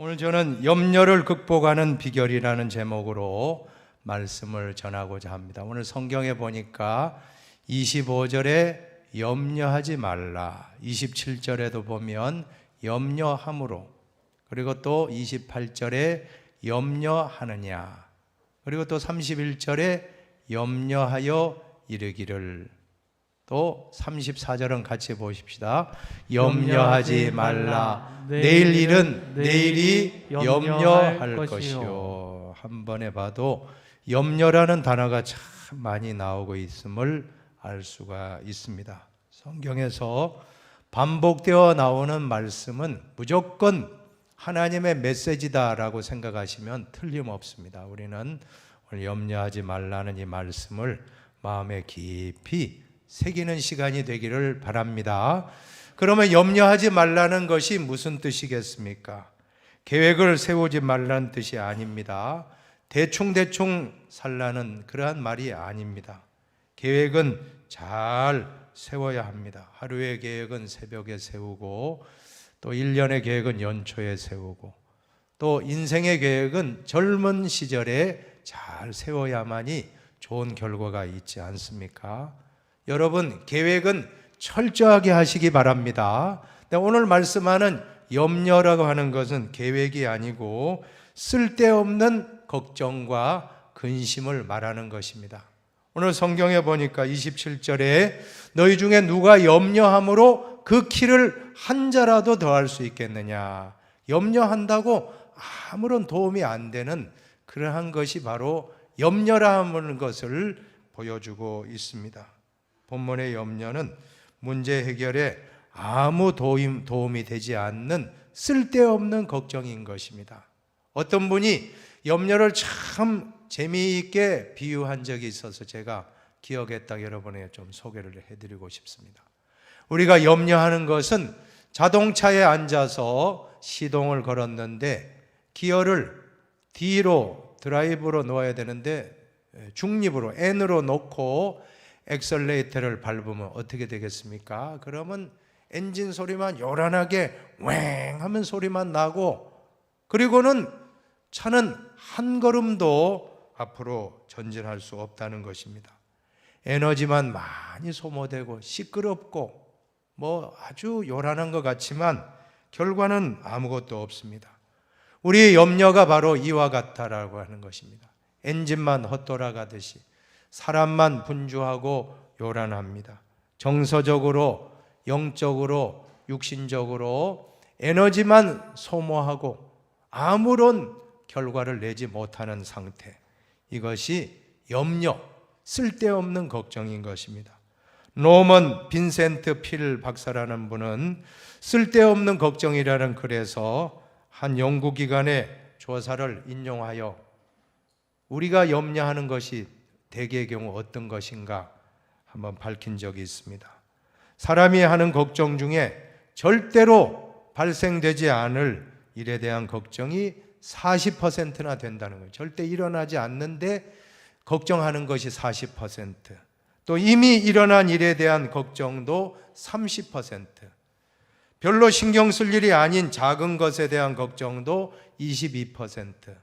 오늘 저는 염려를 극복하는 비결이라는 제목으로 말씀을 전하고자 합니다. 오늘 성경에 보니까 25절에 염려하지 말라, 27절에도 보면 염려함으로, 그리고 또 28절에 염려하느냐, 그리고 또 31절에 염려하여 이르기를, 또 34절은 같이 보십시다. 염려하지 말라, 내일 일은 내일이 염려할 것이요. 한 번에 봐도 염려라는 단어가 참 많이 나오고 있음을 알 수가 있습니다. 성경에서 반복되어 나오는 말씀은 무조건 하나님의 메시지다라고 생각하시면 틀림없습니다. 우리는 오늘 염려하지 말라는 이 말씀을 마음에 깊이 새기는 시간이 되기를 바랍니다. 그러면 염려하지 말라는 것이 무슨 뜻이겠습니까? 계획을 세우지 말라는 뜻이 아닙니다. 대충대충 살라는 그러한 말이 아닙니다. 계획은 잘 세워야 합니다. 하루의 계획은 새벽에 세우고, 또 1년의 계획은 연초에 세우고, 또 인생의 계획은 젊은 시절에 잘 세워야만이 좋은 결과가 있지 않습니까? 여러분, 계획은 철저하게 하시기 바랍니다. 오늘 말씀하는 염려라고 하는 것은 계획이 아니고 쓸데없는 걱정과 근심을 말하는 것입니다. 오늘 성경에 보니까 27절에 너희 중에 누가 염려함으로 그 키를 한 자라도 더할 수 있겠느냐. 염려한다고 아무런 도움이 안 되는 그러한 것이 바로 염려라는 것을 보여주고 있습니다. 본문의 염려는 문제 해결에 아무 도움이 되지 않는 쓸데없는 걱정인 것입니다. 어떤 분이 염려를 참 재미있게 비유한 적이 있어서 제가 기억했다 여러분에게 좀 소개를 해드리고 싶습니다. 우리가 염려하는 것은 자동차에 앉아서 시동을 걸었는데 기어를 D로 드라이브로 놓아야 되는데 중립으로 N으로 놓고 엑셀레이터를 밟으면 어떻게 되겠습니까? 그러면 엔진 소리만 요란하게 왱 하면 소리만 나고, 그리고는 차는 한 걸음도 앞으로 전진할 수 없다는 것입니다. 에너지만 많이 소모되고 시끄럽고 뭐 아주 요란한 것 같지만 결과는 아무것도 없습니다. 우리의 염려가 바로 이와 같다라고 하는 것입니다. 엔진만 헛돌아가듯이 사람만 분주하고 요란합니다. 정서적으로, 영적으로, 육신적으로 에너지만 소모하고 아무런 결과를 내지 못하는 상태, 이것이 염려, 쓸데없는 걱정인 것입니다. 노먼 빈센트 필 박사라는 분은 쓸데없는 걱정이라는 글에서 한 연구기관의 조사를 인용하여 우리가 염려하는 것이 대개의 경우 어떤 것인가 한번 밝힌 적이 있습니다. 사람이 하는 걱정 중에 절대로 발생되지 않을 일에 대한 걱정이 40%나 된다는 거예요. 절대 일어나지 않는데 걱정하는 것이 40%, 또 이미 일어난 일에 대한 걱정도 30%, 별로 신경 쓸 일이 아닌 작은 것에 대한 걱정도 22%,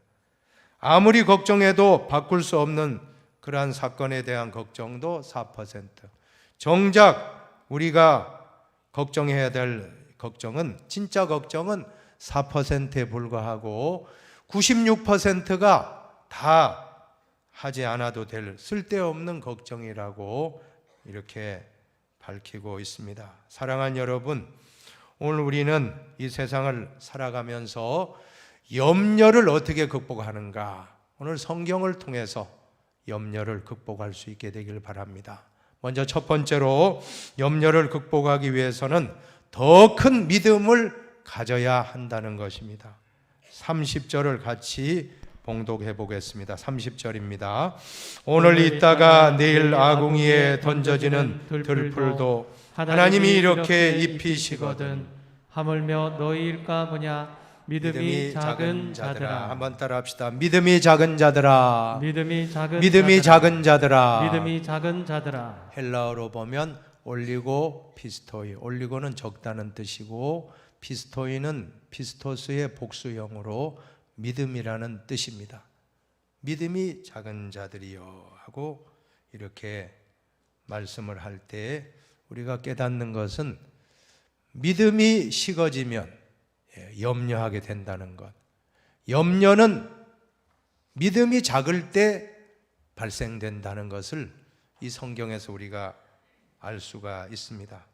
아무리 걱정해도 바꿀 수 없는 그러한 사건에 대한 걱정도 4%. 정작 우리가 걱정해야 될 걱정은, 진짜 걱정은 4%에 불과하고 96%가 다 하지 않아도 될 쓸데없는 걱정이라고 이렇게 밝히고 있습니다. 사랑하는 여러분, 오늘 우리는 이 세상을 살아가면서 염려를 어떻게 극복하는가, 오늘 성경을 통해서 염려를 극복할 수 있게 되길 바랍니다. 먼저 첫 번째로 염려를 극복하기 위해서는 더 큰 믿음을 가져야 한다는 것입니다. 30절을 같이 봉독해 보겠습니다. 30절입니다. 오늘 있다가 내일 아궁이에 던져지는 들풀도 하나님이 이렇게 입히시거든. 하물며 너희일까 뭐냐. 믿음이 작은 자들아. 한번 따라합시다. 믿음이 작은 자들아. 믿음이 작은 자들아. 믿음이 작은 자들아. 헬라어로 보면 올리고 피스토이, 올리고는 적다는 뜻이고 피스토이는 피스토스의 복수형으로 믿음이라는 뜻입니다. 믿음이 작은 자들이여 하고 이렇게 말씀을 할 때 우리가 깨닫는 것은 믿음이 식어지면 염려하게 된다는 것. 염려는 믿음이 작을 때 발생된다는 것을 이 성경에서 우리가 알 수가 있습니다.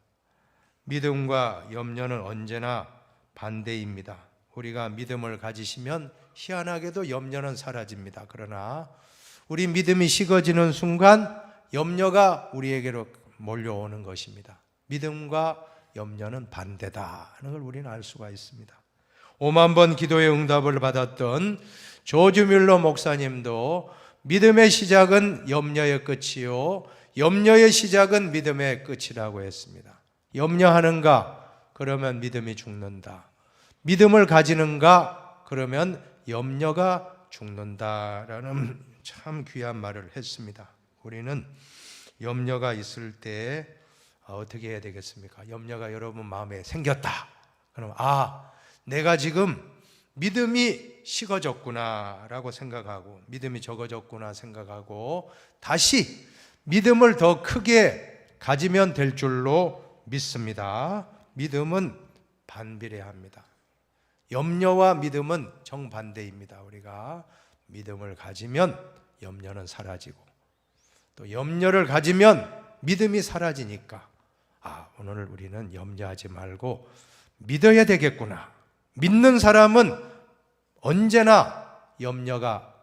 믿음과 염려는 언제나 반대입니다. 우리가 믿음을 가지시면 희한하게도 염려는 사라집니다. 그러나 우리 믿음이 식어지는 순간 염려가 우리에게로 몰려오는 것입니다. 믿음과 염려는 반대다 하는 걸 우리는 알 수가 있습니다. 5만 번 기도의 응답을 받았던 조지 뮬러 목사님도 믿음의 시작은 염려의 끝이요 염려의 시작은 믿음의 끝이라고 했습니다. 염려하는가? 그러면 믿음이 죽는다. 믿음을 가지는가? 그러면 염려가 죽는다라는 참 귀한 말을 했습니다. 우리는 염려가 있을 때 어떻게 해야 되겠습니까? 염려가 여러분 마음에 생겼다. 그럼 내가 지금 믿음이 식어졌구나 라고 생각하고 믿음이 적어졌구나 생각하고 다시 믿음을 더 크게 가지면 될 줄로 믿습니다. 믿음은 반비례합니다. 염려와 믿음은 정반대입니다. 우리가 믿음을 가지면 염려는 사라지고 또 염려를 가지면 믿음이 사라지니까 오늘 우리는 염려하지 말고 믿어야 되겠구나. 믿는 사람은 언제나 염려가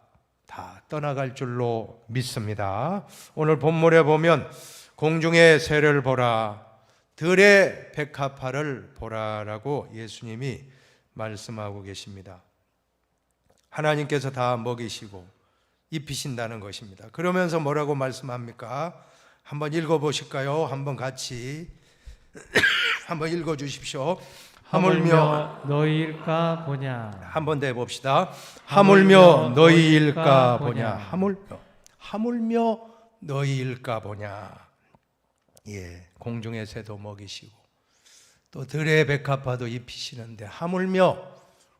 다 떠나갈 줄로 믿습니다. 오늘 본문에 보면 공중의 새를 보라, 들의 백합화를 보라라고 예수님이 말씀하고 계십니다. 하나님께서 다 먹이시고 입히신다는 것입니다. 그러면서 뭐라고 말씀합니까? 한번 읽어보실까요? 한번 같이 한번 읽어주십시오. 하물며 너희일까 보냐. 한번 더 해봅시다. 하물며 너희일까 보냐. 하물며 너희일까 보냐. 공중의 새도 먹이시고 또 들의 백합화도 입히시는데 하물며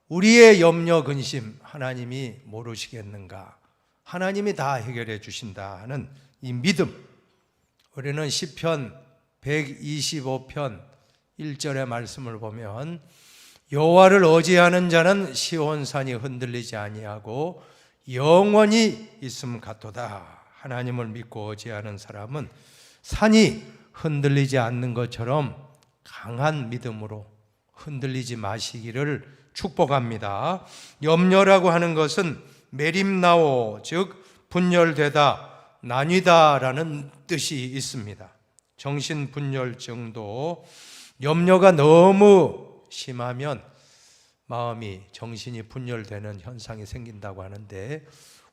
우리의 염려 근심 하나님이 모르시겠는가? 하나님이 다 해결해 주신다 하는 이 믿음. 우리는 시편 125편 1절의 말씀을 보면 여호와를 의지하는 자는 시온산이 흔들리지 아니하고 영원히 있음 같도다. 하나님을 믿고 의지하는 사람은 산이 흔들리지 않는 것처럼 강한 믿음으로 흔들리지 마시기를 축복합니다. 염려라고 하는 것은 메림나오, 즉 분열되다, 나뉘다라는 뜻이 있습니다. 정신분열증도 염려가 너무 심하면 마음이 정신이 분열되는 현상이 생긴다고 하는데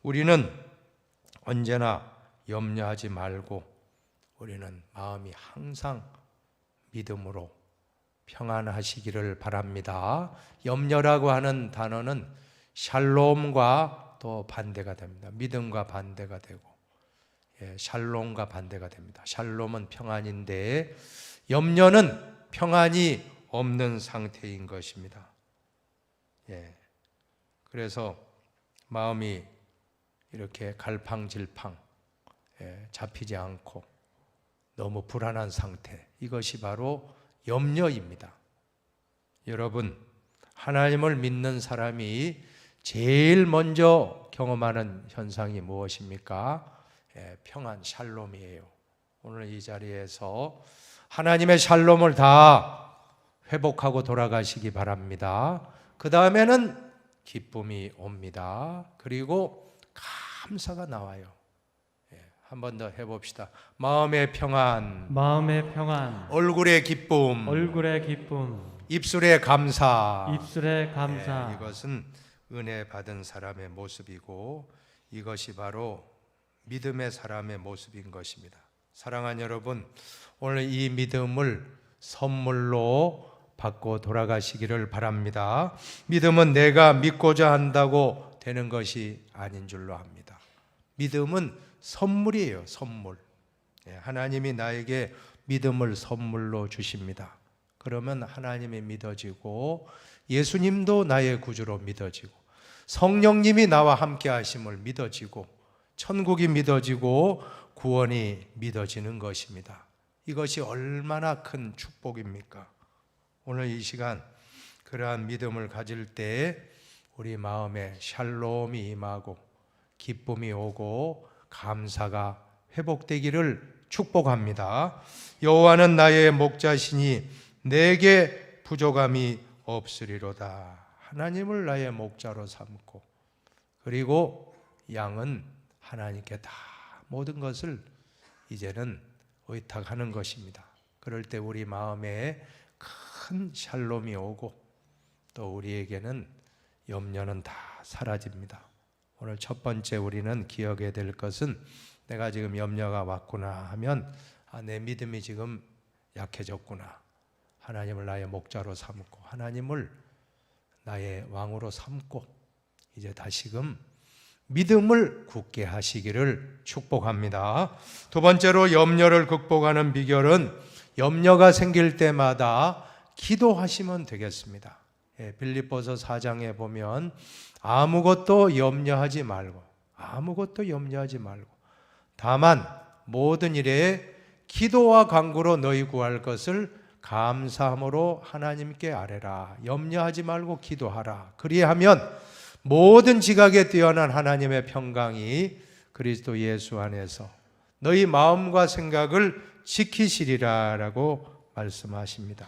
우리는 언제나 염려하지 말고 우리는 마음이 항상 믿음으로 평안하시기를 바랍니다. 염려라고 하는 단어는 샬롬과 또 반대가 됩니다. 믿음과 반대가 되고 샬롬과 반대가 됩니다. 샬롬은 평안인데 염려는 평안이 없는 상태인 것입니다. 그래서 마음이 이렇게 갈팡질팡 잡히지 않고 너무 불안한 상태, 이것이 바로 염려입니다. 여러분, 하나님을 믿는 사람이 제일 먼저 경험하는 현상이 무엇입니까? 평안, 샬롬이에요. 오늘 이 자리에서 하나님의 샬롬을 다 회복하고 돌아가시기 바랍니다. 그 다음에는 기쁨이 옵니다. 그리고 감사가 나와요. 한 번 더 해봅시다. 마음의 평안, 마음의 평안, 얼굴의 기쁨, 얼굴의 기쁨, 입술의 감사, 입술의 감사. 이것은 은혜 받은 사람의 모습이고 이것이 바로 믿음의 사람의 모습인 것입니다. 사랑하는 여러분, 오늘 이 믿음을 선물로 받고 돌아가시기를 바랍니다. 믿음은 내가 믿고자 한다고 되는 것이 아닌 줄로 압니다. 믿음은 선물이에요. 선물. 하나님이 나에게 믿음을 선물로 주십니다. 그러면 하나님이 믿어지고 예수님도 나의 구주로 믿어지고 성령님이 나와 함께 하심을 믿어지고 천국이 믿어지고 구원이 믿어지는 것입니다. 이것이 얼마나 큰 축복입니까? 오늘 이 시간 그러한 믿음을 가질 때 우리 마음에 샬롬이 임하고 기쁨이 오고 감사가 회복되기를 축복합니다. 여호와는 나의 목자시니 내게 부족함이 없으리로다. 하나님을 나의 목자로 삼고 그리고 양은 하나님께 다 모든 것을 이제는 의탁하는 것입니다. 그럴 때 우리 마음에 큰 샬롬이 오고 또 우리에게는 염려는 다 사라집니다. 오늘 첫 번째 우리는 기억해야 될 것은 내가 지금 염려가 왔구나 하면 내 믿음이 지금 약해졌구나. 하나님을 나의 목자로 삼고 하나님을 나의 왕으로 삼고 이제 다시금 믿음을 굳게 하시기를 축복합니다. 두 번째로 염려를 극복하는 비결은 염려가 생길 때마다 기도하시면 되겠습니다. 빌립보서 4장에 보면 아무것도 염려하지 말고 다만 모든 일에 기도와 간구로 너희 구할 것을 감사함으로 하나님께 아뢰라. 염려하지 말고 기도하라. 그리하면 모든 지각에 뛰어난 하나님의 평강이 그리스도 예수 안에서 너희 마음과 생각을 지키시리라 라고 말씀하십니다.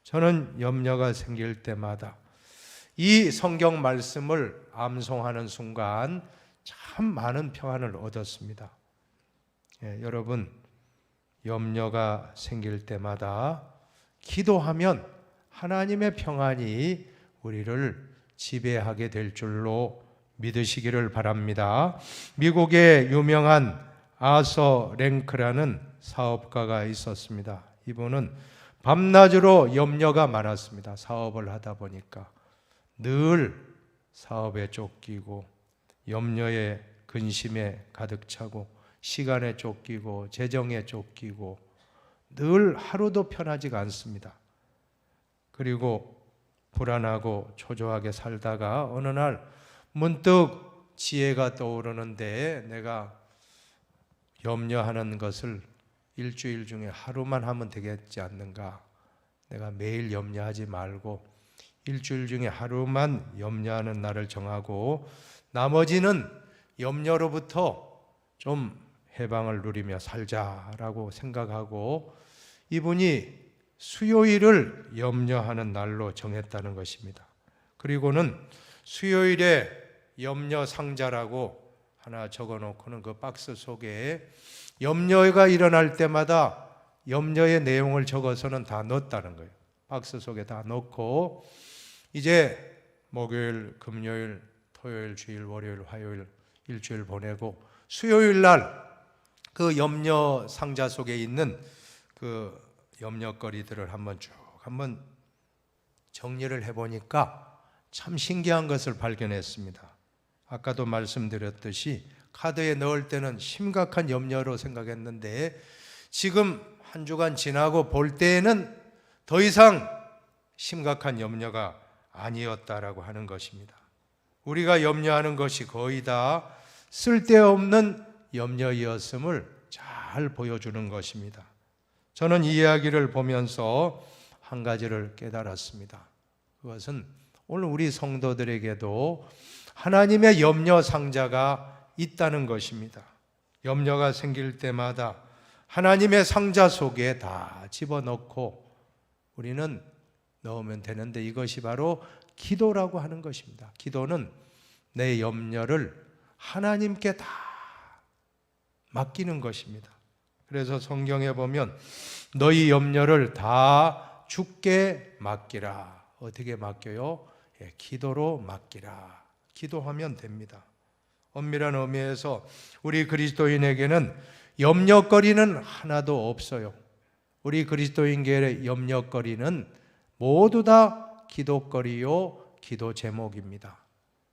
저는 염려가 생길 때마다 이 성경 말씀을 암송하는 순간 참 많은 평안을 얻었습니다. 여러분, 염려가 생길 때마다 기도하면 하나님의 평안이 우리를 지배하게 될 줄로 믿으시기를 바랍니다. 미국의 유명한 아서 랭크라는 사업가가 있었습니다. 이분은 밤낮으로 염려가 많았습니다. 사업을 하다 보니까 늘 사업에 쫓기고 염려에 근심에 가득 차고 시간에 쫓기고 재정에 쫓기고 늘 하루도 편하지가 않습니다. 그리고 불안하고 초조하게 살다가 어느 날 문득 지혜가 떠오르는데 내가 염려하는 것을 일주일 중에 하루만 하면 되겠지 않는가. 내가 매일 염려하지 말고 일주일 중에 하루만 염려하는 날을 정하고 나머지는 염려로부터 좀 해방을 누리며 살자라고 생각하고 이분이 수요일을 염려하는 날로 정했다는 것입니다. 그리고는 수요일에 염려 상자라고 하나 적어놓고는 그 박스 속에 염려가 일어날 때마다 염려의 내용을 적어서는 다 넣었다는 거예요. 박스 속에 다 넣고 이제 목요일, 금요일, 토요일, 주일, 월요일, 화요일 일주일 보내고 수요일 날 그 염려 상자 속에 있는 그 염려거리들을 한번 정리를 해보니까 참 신기한 것을 발견했습니다. 아까도 말씀드렸듯이 카드에 넣을 때는 심각한 염려로 생각했는데 지금 한 주간 지나고 볼 때에는 더 이상 심각한 염려가 아니었다라고 하는 것입니다. 우리가 염려하는 것이 거의 다 쓸데없는 염려이었음을 잘 보여주는 것입니다. 저는 이 이야기를 보면서 한 가지를 깨달았습니다. 그것은 오늘 우리 성도들에게도 하나님의 염려 상자가 있다는 것입니다. 염려가 생길 때마다 하나님의 상자 속에 다 집어넣고 우리는 넣으면 되는데 이것이 바로 기도라고 하는 것입니다. 기도는 내 염려를 하나님께 다 맡기는 것입니다. 그래서 성경에 보면 너희 염려를 다 주께 맡기라. 어떻게 맡겨요? 기도로 맡기라. 기도하면 됩니다. 엄밀한 의미에서 우리 그리스도인에게는 염려거리는 하나도 없어요. 우리 그리스도인계의 염려거리는 모두 다 기도거리요 기도 제목입니다.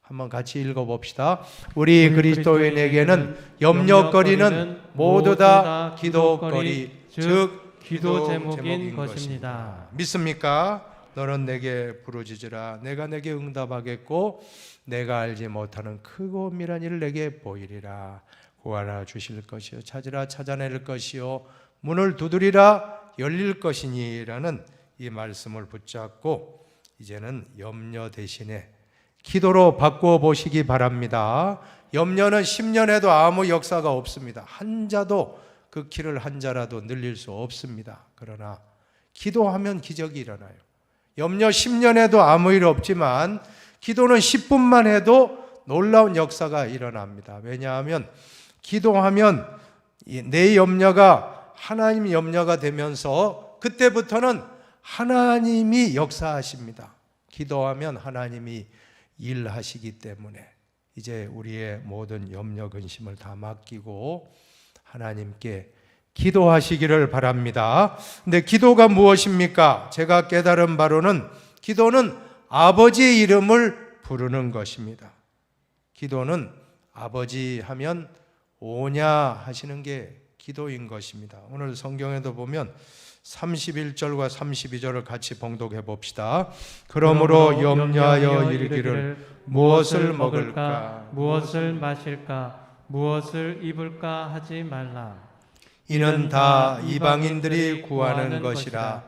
한번 같이 읽어봅시다. 우리 그리스도인에게는 염려거리는 모두 다 기도거리, 즉 기도 제목인 것입니다. 믿습니까? 너는 내게 부르짖으라. 내가 내게 응답하겠고 내가 알지 못하는 크고 엄밀한 일을 내게 보이리라. 구하라 주실 것이요 찾으라 찾아낼 것이요 문을 두드리라 열릴 것이니라는 이 말씀을 붙잡고 이제는 염려 대신에 기도로 바꾸어 보시기 바랍니다. 염려는 10년 해도 아무 역사가 없습니다. 한 자도 그 키를 한 자라도 늘릴 수 없습니다. 그러나 기도하면 기적이 일어나요. 염려 10년 해도 아무 일 없지만 기도는 10분만 해도 놀라운 역사가 일어납니다. 왜냐하면 기도하면 내 염려가 하나님 염려가 되면서 그때부터는 하나님이 역사하십니다. 기도하면 하나님이 일하시기 때문에 이제 우리의 모든 염려 근심을 다 맡기고 하나님께 기도하시기를 바랍니다. 근데 기도가 무엇입니까? 제가 깨달은 바로는 기도는 아버지의 이름을 부르는 것입니다. 기도는 아버지 하면 오냐 하시는 게 기도인 것입니다. 오늘 성경에도 보면 31절과 32절을 같이 봉독해 봅시다. 그러므로 염려하여 이르기를 무엇을 먹을까 무엇을 마실까 무엇을 입을까 하지 말라. 이는 다 이방인들이 구하는 것이라.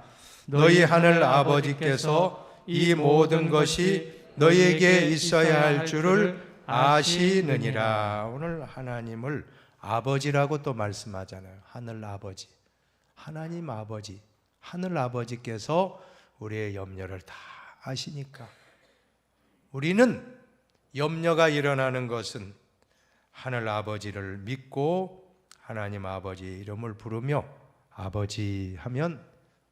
너희 하늘 아버지께서 이 모든 것이 너희에게 있어야 할 줄을 아시느니라. 오늘 하나님을 아버지라고 또 말씀하잖아요. 하늘 아버지, 하나님 아버지, 하늘 아버지께서 우리의 염려를 다 아시니까 우리는 염려가 일어나는 것은 하늘 아버지를 믿고 하나님 아버지 이름을 부르며 아버지 하면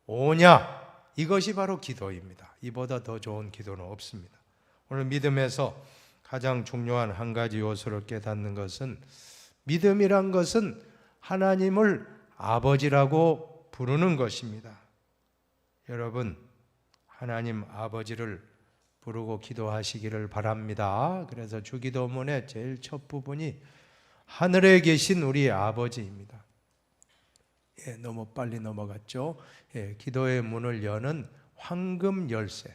오냐, 이것이 바로 기도입니다. 이보다 더 좋은 기도는 없습니다. 오늘 믿음에서 가장 중요한 한 가지 요소를 깨닫는 것은 믿음이란 것은 하나님을 아버지라고 부르는 것입니다. 여러분, 하나님 아버지를 부르고 기도하시기를 바랍니다. 그래서 주기도문의 제일 첫 부분이 하늘에 계신 우리 아버지입니다. 너무 빨리 넘어갔죠. 기도의 문을 여는 황금 열쇠.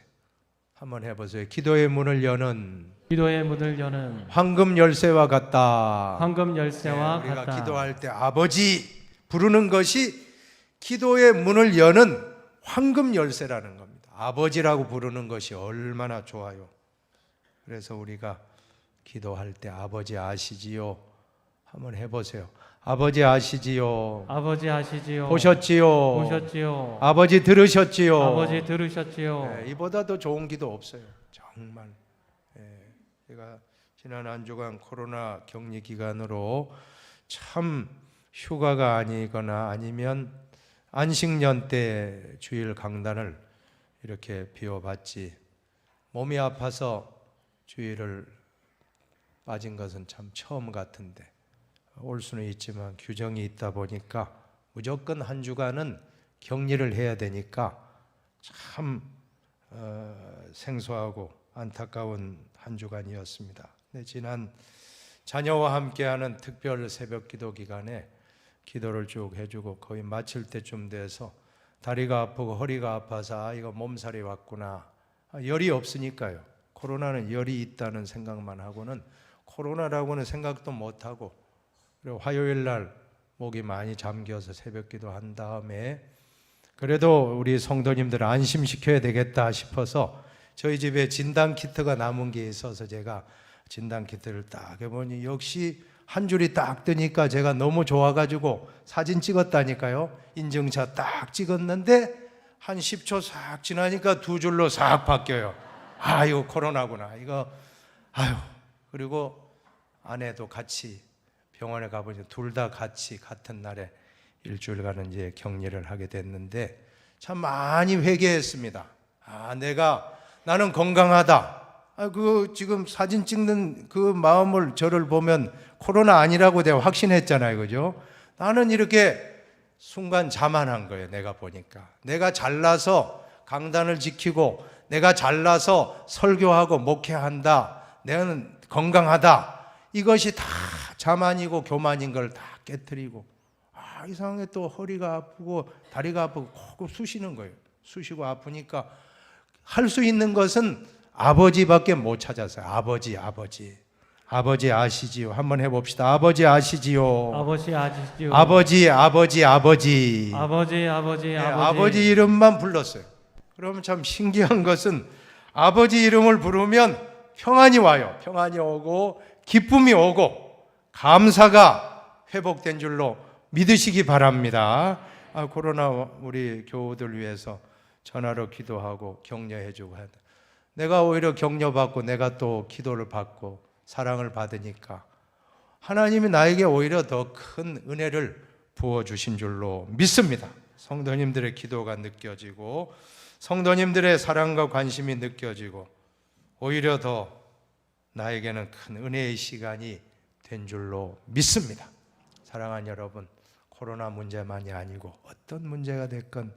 한번 해보세요. 기도의 문을 여는 황금 열쇠와 같다. 황금 열쇠와 우리가 같다. 기도할 때 아버지 부르는 것이 기도의 문을 여는 황금 열쇠라는 겁니다. 아버지라고 부르는 것이 얼마나 좋아요. 그래서 우리가 기도할 때 아버지 아시지요? 한번 해보세요. 아버지 아시지요? 아버지 아시지요? 보셨지요? 아버지 들으셨지요? 아버지 들으셨지요? 이보다 더 좋은 기도 없어요. 정말. 제가 지난 한 주간 코로나 격리 기간으로 참 휴가가 아니거나 아니면 안식년 때 주일 강단을 이렇게 비워봤지 몸이 아파서 주일을 빠진 것은 참 처음 같은데 올 수는 있지만 규정이 있다 보니까 무조건 한 주간은 격리를 해야 되니까 참 생소하고 안타까운 한 주간이었습니다. 근데 지난 자녀와 함께하는 특별 새벽 기도 기간에 기도를 쭉 해주고 거의 마칠 때쯤 돼서 다리가 아프고 허리가 아파서 이거 몸살이 왔구나. 열이 없으니까요. 코로나는 열이 있다는 생각만 하고는 코로나라고는 생각도 못하고 그리고 화요일 날 목이 많이 잠겨서 새벽 기도한 다음에 그래도 우리 성도님들 안심시켜야 되겠다 싶어서 저희 집에 진단 키트가 남은 게 있어서 제가 진단 키트를 딱 해보니 역시 한 줄이 딱 뜨니까 제가 너무 좋아가지고 사진 찍었다니까요. 인증차 딱 찍었는데 한 10초 싹 지나니까 두 줄로 싹 바뀌어요. 아, 이거 코로나구나. 이거 아유. 그리고 아내도 같이 병원에 가보니 둘 다 같이 같은 날에 일주일간은 이제 격리를 하게 됐는데 참 많이 회개했습니다. 나는 건강하다. 지금 사진 찍는 그 마음을 저를 보면 코로나 아니라고 내가 확신했잖아요. 그죠? 나는 이렇게 순간 자만한 거예요. 내가 보니까. 내가 잘나서 강단을 지키고 내가 잘나서 설교하고 목회한다. 내가 건강하다. 이것이 다 자만이고 교만인 걸 다 깨트리고 이상하게 또 허리가 아프고 다리가 아프고 콕 쑤시는 거예요. 쑤시고 아프니까 할 수 있는 것은 아버지밖에 못 찾았어요. 아버지 아시지요? 한번 해봅시다. 아버지 아시지요? 아버지 아시지요? 아버지 아버지 네, 아버지 이름만 불렀어요. 그러면 참 신기한 것은 아버지 이름을 부르면 평안이 와요. 평안이 오고 기쁨이 오고 감사가 회복된 줄로 믿으시기 바랍니다. 코로나 우리 교우들 위해서 전화로 기도하고 격려해주고 한다. 내가 오히려 격려받고 내가 또 기도를 받고 사랑을 받으니까 하나님이 나에게 오히려 더 큰 은혜를 부어주신 줄로 믿습니다. 성도님들의 기도가 느껴지고 성도님들의 사랑과 관심이 느껴지고 오히려 더 나에게는 큰 은혜의 시간이 된 줄로 믿습니다. 사랑하는 여러분, 코로나 문제만이 아니고 어떤 문제가 됐건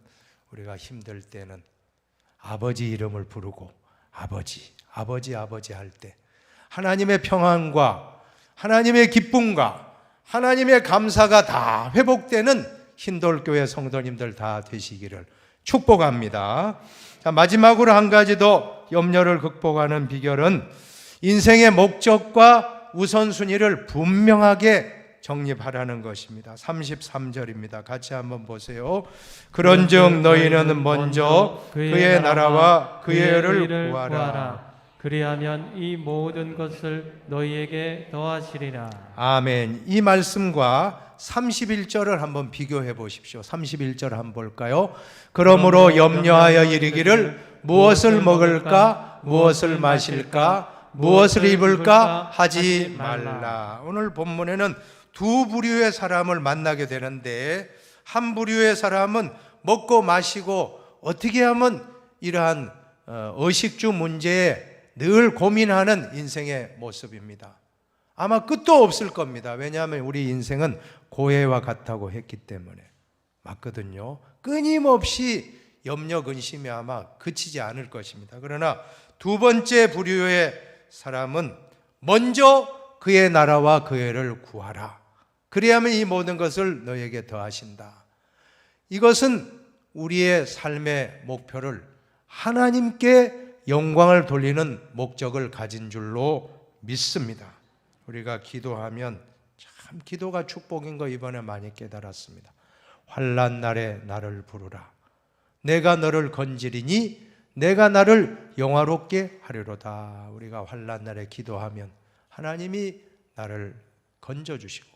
우리가 힘들 때는 아버지 이름을 부르고 아버지 할 때 하나님의 평안과 하나님의 기쁨과 하나님의 감사가 다 회복되는 흰돌교회 성도님들 다 되시기를 축복합니다. 자, 마지막으로 한 가지 더 염려를 극복하는 비결은 인생의 목적과 우선순위를 분명하게 정립하라는 것입니다. 33절입니다. 같이 한번 보세요. 그런즉 너희는 먼저 그의 나라와 그의 의를 구하라. 그리하면 이 모든 것을 너희에게 더하시리라. 아멘. 이 말씀과 31절을 한번 비교해 보십시오. 31절 한번 볼까요? 그러므로 염려하여 이르기를 무엇을 먹을까, 무엇을 마실까, 무엇을 입을까 하지 말라. 오늘 본문에는 두 부류의 사람을 만나게 되는데 한 부류의 사람은 먹고 마시고 어떻게 하면 이러한 의식주 문제에 늘 고민하는 인생의 모습입니다. 아마 끝도 없을 겁니다. 왜냐하면 우리 인생은 고해와 같다고 했기 때문에 맞거든요. 끊임없이 염려 근심이 아마 그치지 않을 것입니다. 그러나 두 번째 부류의 사람은 먼저 그의 나라와 그의 의를 구하라. 그리하면 이 모든 것을 너에게 더하신다. 이것은 우리의 삶의 목표를 하나님께 영광을 돌리는 목적을 가진 줄로 믿습니다. 우리가 기도하면 참 기도가 축복인 거 이번에 많이 깨달았습니다. 환난 날에 나를 부르라. 내가 너를 건지리니 내가 나를 영화롭게 하리로다. 우리가 환난 날에 기도하면 하나님이 나를 건져주시고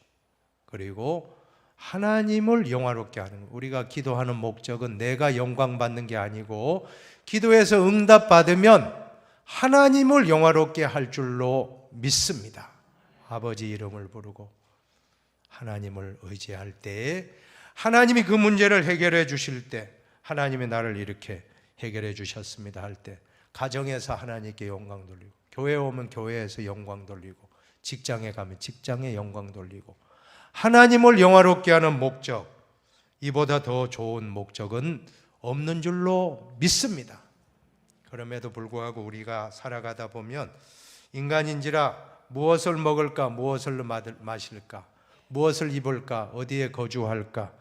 그리고 하나님을 영화롭게 하는 것. 우리가 기도하는 목적은 내가 영광 받는 게 아니고 기도해서 응답받으면 하나님을 영화롭게 할 줄로 믿습니다. 아버지 이름을 부르고 하나님을 의지할 때 하나님이 그 문제를 해결해 주실 때 하나님이 나를 이렇게 해결해 주셨습니다 할 때 가정에서 하나님께 영광 돌리고 교회에 오면 교회에서 영광 돌리고 직장에 가면 직장에 영광 돌리고 하나님을 영화롭게 하는 목적, 이보다 더 좋은 목적은 없는 줄로 믿습니다. 그럼에도 불구하고 우리가 살아가다 보면 인간인지라 무엇을 먹을까, 무엇을 마실까, 무엇을 입을까, 어디에 거주할까,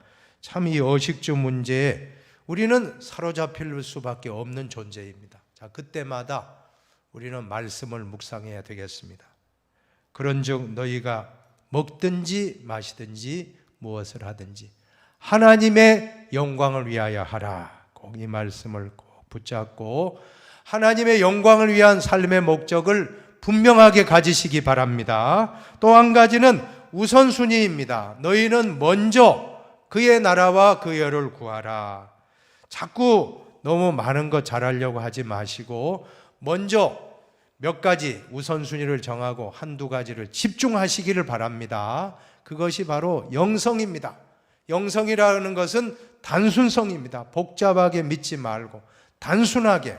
참 이 의식주 문제에 우리는 사로잡힐 수밖에 없는 존재입니다. 자, 그때마다 우리는 말씀을 묵상해야 되겠습니다. 그런즉 너희가 먹든지 마시든지 무엇을 하든지 하나님의 영광을 위하여 하라. 꼭 이 말씀을 꼭 붙잡고 하나님의 영광을 위한 삶의 목적을 분명하게 가지시기 바랍니다. 또 한 가지는 우선순위입니다. 너희는 먼저 그의 나라와 그의 의를 구하라. 자꾸 너무 많은 것 잘하려고 하지 마시고 먼저 몇 가지 우선순위를 정하고 한두 가지를 집중하시기를 바랍니다. 그것이 바로 영성입니다. 영성이라는 것은 단순성입니다. 복잡하게 믿지 말고 단순하게.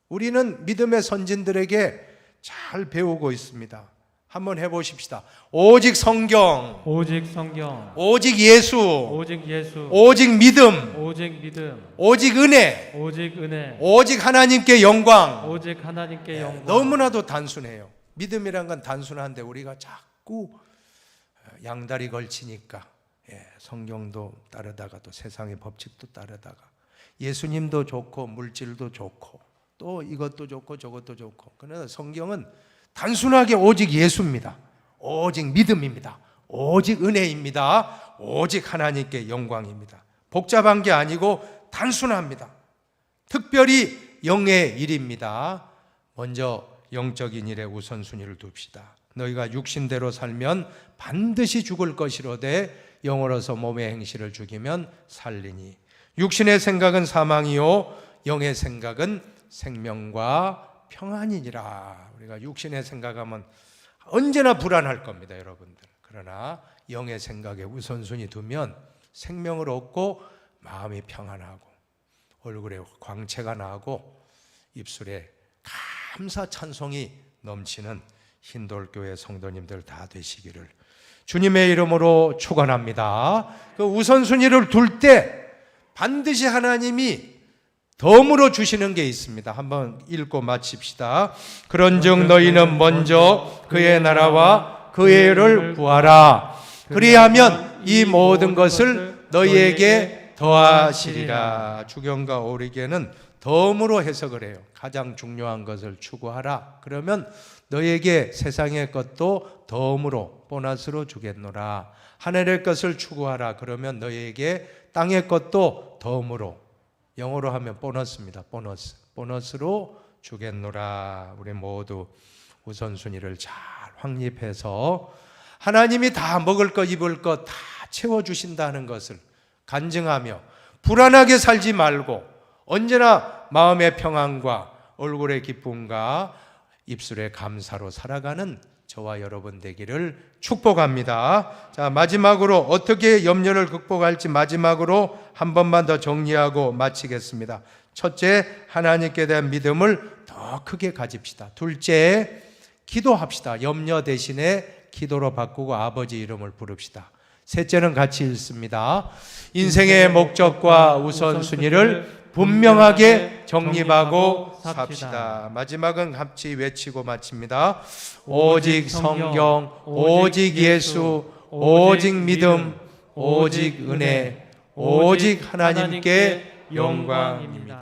우리는 믿음의 선진들에게 잘 배우고 있습니다. 한번 해보십시다. 오직 성경, 오직 성경, 오직 예수, 오직 예수, 오직 믿음, 오직 믿음, 오직 은혜, 오직 은혜, 오직 하나님께 영광. 오직 하나님께 영광. 너무나도 단순해요. 믿음이란 건 단순한데 우리가 자꾸 양다리 걸치니까 성경도 따르다가 또 세상의 법칙도 따르다가 예수님도 좋고 물질도 좋고 또 이것도 좋고 저것도 좋고, 그러나 성경은 단순하게 오직 예수입니다. 오직 믿음입니다. 오직 은혜입니다. 오직 하나님께 영광입니다. 복잡한 게 아니고 단순합니다. 특별히 영의 일입니다. 먼저 영적인 일에 우선순위를 둡시다. 너희가 육신대로 살면 반드시 죽을 것이로되 영으로서 몸의 행실을 죽이면 살리니 육신의 생각은 사망이요 영의 생각은 생명과 평안이니라. 우리가 육신의 생각하면 언제나 불안할 겁니다, 여러분들. 그러나 영의 생각에 우선순위 두면 생명을 얻고 마음이 평안하고 얼굴에 광채가 나고 입술에 감사 찬송이 넘치는 흰돌교회 성도님들 다 되시기를 주님의 이름으로 축원합니다. 그 우선순위를 둘 때 반드시 하나님이 덤으로 주시는 게 있습니다. 한번 읽고 마칩시다. 그런즉 너희는 먼저 그의 나라와 그의 의를 구하라. 그리하면 이 모든 것을 너희에게 더하시리라. 주경가 오리게는 덤으로 해석을 해요. 가장 중요한 것을 추구하라. 그러면 너희에게 세상의 것도 덤으로 보너스로 주겠노라. 하늘의 것을 추구하라. 그러면 너희에게 땅의 것도 덤으로, 영어로 하면 보너스입니다. 보너스로 주겠노라. 우리 모두 우선순위를 잘 확립해서 하나님이 다 먹을 것 입을 것 다 채워주신다는 것을 간증하며 불안하게 살지 말고 언제나 마음의 평안과 얼굴의 기쁨과 입술의 감사로 살아가는 저와 여러분 되기를 축복합니다. 자, 마지막으로 어떻게 염려를 극복할지 마지막으로 한 번만 더 정리하고 마치겠습니다. 첫째, 하나님께 대한 믿음을 더 크게 가집시다. 둘째, 기도합시다. 염려 대신에 기도로 바꾸고 아버지 이름을 부릅시다. 셋째는 같이 읽습니다. 인생의 목적과 우선순위를 분명하게 정립하고 삽시다. 마지막은 같이 외치고 마칩니다. 오직 성경, 오직 예수, 오직 믿음, 오직 은혜, 오직 하나님께 영광입니다.